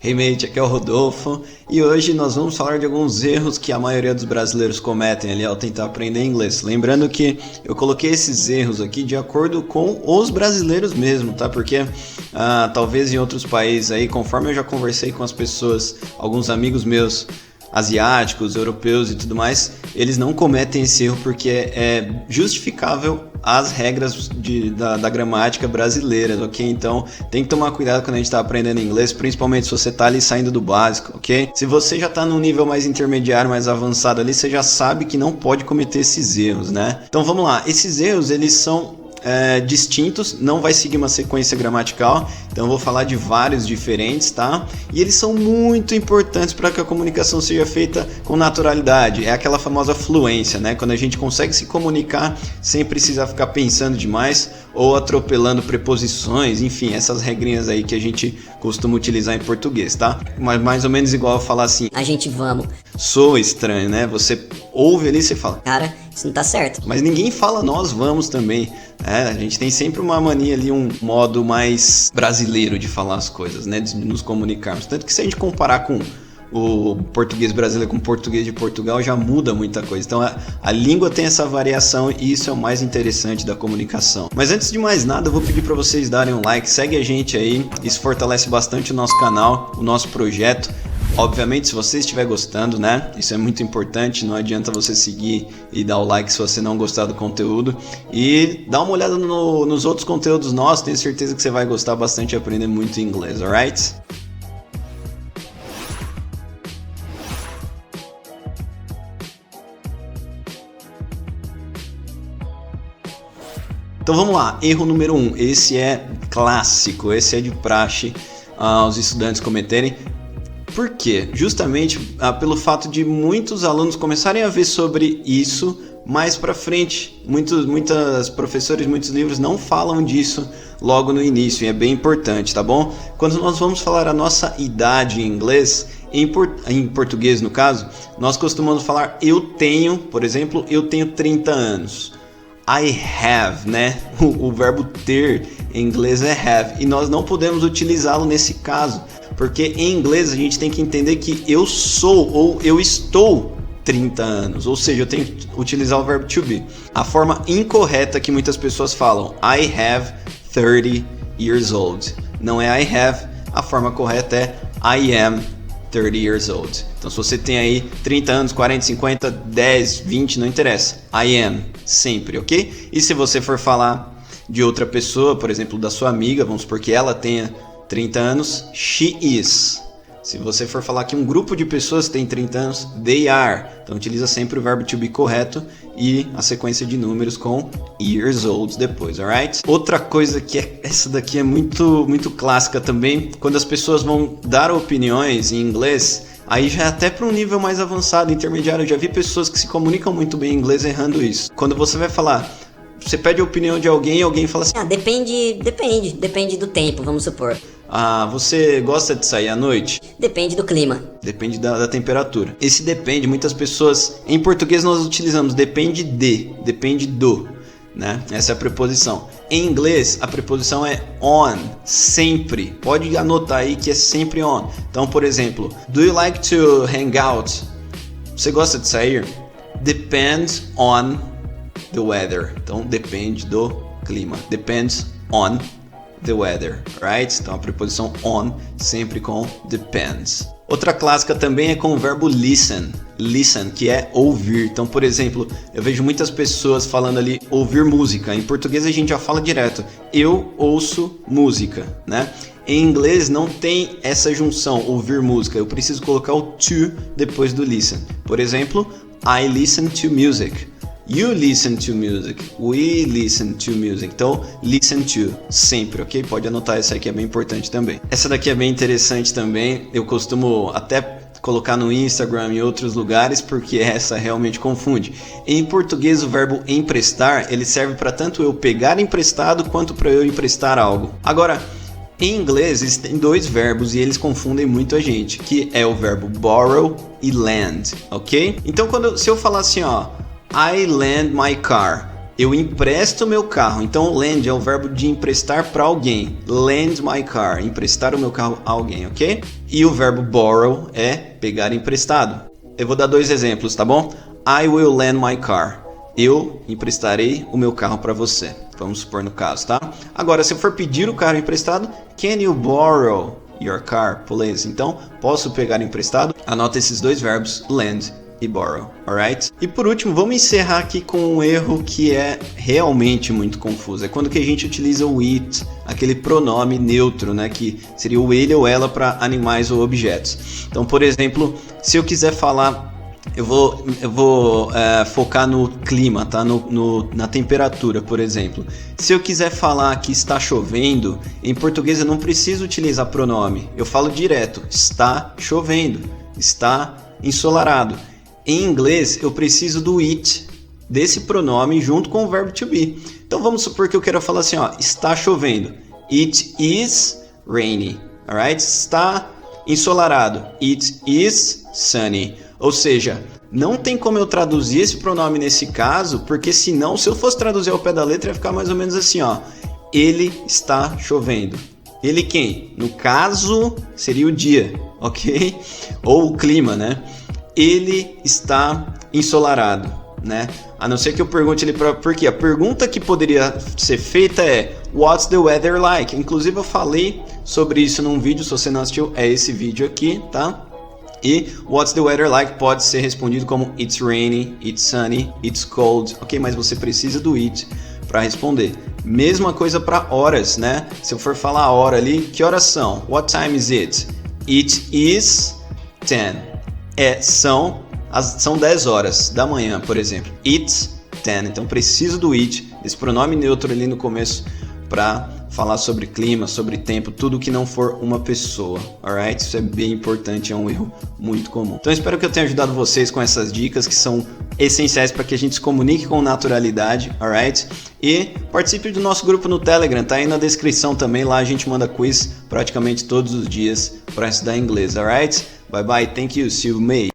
Hey mate, aqui é o Rodolfo e hoje nós vamos falar de alguns erros que a maioria dos brasileiros cometem ali ao tentar aprender inglês. Lembrando que eu coloquei esses erros aqui de acordo com os brasileiros mesmo, tá? Porque talvez em outros países aí, conforme eu já conversei com as pessoas, alguns amigos meus asiáticos, europeus e tudo mais, eles não cometem esse erro porque é justificável as regras da gramática brasileira, ok? Então tem que tomar cuidado quando a gente está aprendendo inglês, principalmente se você está ali saindo do básico, ok? Se você já está num nível mais intermediário, mais avançado ali, você já sabe que não pode cometer esses erros, né? Então vamos lá, esses erros eles são distintos, não vai seguir uma sequência gramatical, então eu vou falar de vários diferentes, tá? E eles são muito importantes para que a comunicação seja feita com naturalidade, é aquela famosa fluência, né? Quando a gente consegue se comunicar sem precisar ficar pensando demais ou atropelando preposições, enfim, essas regrinhas aí que a gente costuma utilizar em português, tá? Mas mais ou menos igual eu falar assim, a gente vamos. Soa estranho, né? Você ouve ali e você fala, cara, isso não tá certo. Mas ninguém fala nós vamos também. A gente tem sempre uma mania ali, um modo mais brasileiro de falar as coisas, né? De nos comunicarmos. Tanto que se a gente comparar com o português brasileiro com o português de Portugal, já muda muita coisa. Então a língua tem essa variação e isso é o mais interessante da comunicação. Mas antes de mais nada, eu vou pedir para vocês darem um like, segue a gente aí, isso fortalece bastante o nosso canal, o nosso projeto. Obviamente, se você estiver gostando, né? Isso é muito importante, não adianta você seguir e dar o like se você não gostar do conteúdo. E dá uma olhada nos outros conteúdos nossos, tenho certeza que você vai gostar bastante e aprender muito inglês, alright? Então vamos lá, erro número 1, esse é clássico, esse é de praxe os estudantes cometerem. Por quê? Justamente pelo fato de muitos alunos começarem a ver sobre isso mais pra frente. Muitos professores, muitos livros não falam disso logo no início e é bem importante, tá bom? Quando nós vamos falar a nossa idade em inglês, em português no caso, nós costumamos falar eu tenho, por exemplo, eu tenho 30 anos. I have, né? O verbo ter em inglês é have e nós não podemos utilizá-lo nesse caso, porque em inglês a gente tem que entender que eu sou ou eu estou 30 anos, ou seja, eu tenho que utilizar o verbo to be. A forma incorreta que muitas pessoas falam, I have 30 years old. Não é I have, a forma correta é I am 30 years old. Então se você tem aí 30 anos, 40, 50, 10, 20, não interessa. I am, sempre, ok? E se você for falar de outra pessoa, por exemplo, da sua amiga, vamos supor que ela tenha 30 anos, she is. Se você for falar que um grupo de pessoas tem 30 anos, they are. Então utiliza sempre o verbo to be correto e a sequência de números com years old depois, alright? Outra coisa que essa daqui é muito clássica também, quando as pessoas vão dar opiniões em inglês, aí já é até para um nível mais avançado, intermediário. Eu já vi pessoas que se comunicam muito bem em inglês errando isso. Quando você vai falar, você pede a opinião de alguém e alguém fala assim, depende do tempo, vamos supor. Você gosta de sair à noite? Depende do clima. Depende da temperatura. Esse depende, muitas pessoas, em português nós utilizamos depende do, né? Essa é a preposição. Em inglês, a preposição é on, sempre. Pode anotar aí que é sempre on. Então, por exemplo, do you like to hang out? Você gosta de sair? Depends on the weather. Então, depende do clima. Depends on the weather, right? Então a preposição on sempre com depends. Outra clássica também é com o verbo listen, que é ouvir. Então, por exemplo, eu vejo muitas pessoas falando ali ouvir música. Em português a gente já fala direto, eu ouço música, né? Em inglês não tem essa junção, ouvir música. Eu preciso colocar o to depois do listen. Por exemplo, I listen to music. You listen to music, we listen to music. Então, listen to, sempre, ok? Pode anotar essa aqui, é bem importante também. Essa daqui é bem interessante também. Eu costumo até colocar no Instagram e outros lugares, porque essa realmente confunde. Em português, o verbo emprestar, ele serve para tanto eu pegar emprestado, quanto para eu emprestar algo. Agora, em inglês, existem dois verbos e eles confundem muito a gente, que é o verbo borrow e lend, ok? Então, se eu falar assim, ó, I lend my car. Eu empresto meu carro. Então, lend é o verbo de emprestar para alguém. Lend my car, emprestar o meu carro a alguém, ok? E o verbo borrow é pegar emprestado. Eu vou dar 2 exemplos, tá bom? I will lend my car. Eu emprestarei o meu carro para você. Vamos supor no caso, tá? Agora, se eu for pedir o carro emprestado, can you borrow your car, please? Então, posso pegar emprestado? Anota esses 2 verbos, lend e borrow, alright? E por último, vamos encerrar aqui com um erro que é realmente muito confuso. É quando que a gente utiliza o it, aquele pronome neutro, né? Que seria o ele ou ela para animais ou objetos. Então, por exemplo, se eu quiser falar... Eu vou focar no clima, tá? Na temperatura, por exemplo. Se eu quiser falar que está chovendo, em português eu não preciso utilizar pronome. Eu falo direto, está chovendo, está ensolarado. Em inglês, eu preciso do it, desse pronome, junto com o verbo to be. Então vamos supor que eu quero falar assim, ó, está chovendo. It is rainy, alright? Está ensolarado. It is sunny. Ou seja, não tem como eu traduzir esse pronome nesse caso, porque senão, se eu fosse traduzir ao pé da letra, ia ficar mais ou menos assim, ó. Ele está chovendo. Ele quem? No caso, seria o dia, ok? Ou o clima, né? Ele está ensolarado, né? A não ser que eu pergunte ele por quê? A pergunta que poderia ser feita é What's the weather like? Inclusive eu falei sobre isso num vídeo, se você não assistiu, é esse vídeo aqui, tá? E what's the weather like pode ser respondido como it's rainy, it's sunny, it's cold, ok? Mas você precisa do it para responder. Mesma coisa para horas, né? Se eu for falar a hora ali, que horas são? What time is it? It is 10. São 10 horas da manhã, por exemplo. It's 10. Então preciso do it, esse pronome neutro ali no começo para falar sobre clima, sobre tempo, tudo que não for uma pessoa, alright? Isso é bem importante, é um erro muito comum. Então espero que eu tenha ajudado vocês com essas dicas que são essenciais para que a gente se comunique com naturalidade, alright? E participe do nosso grupo no Telegram, tá aí na descrição também, lá a gente manda quiz praticamente todos os dias para estudar inglês, alright? Bye bye, thank you, see you, mate.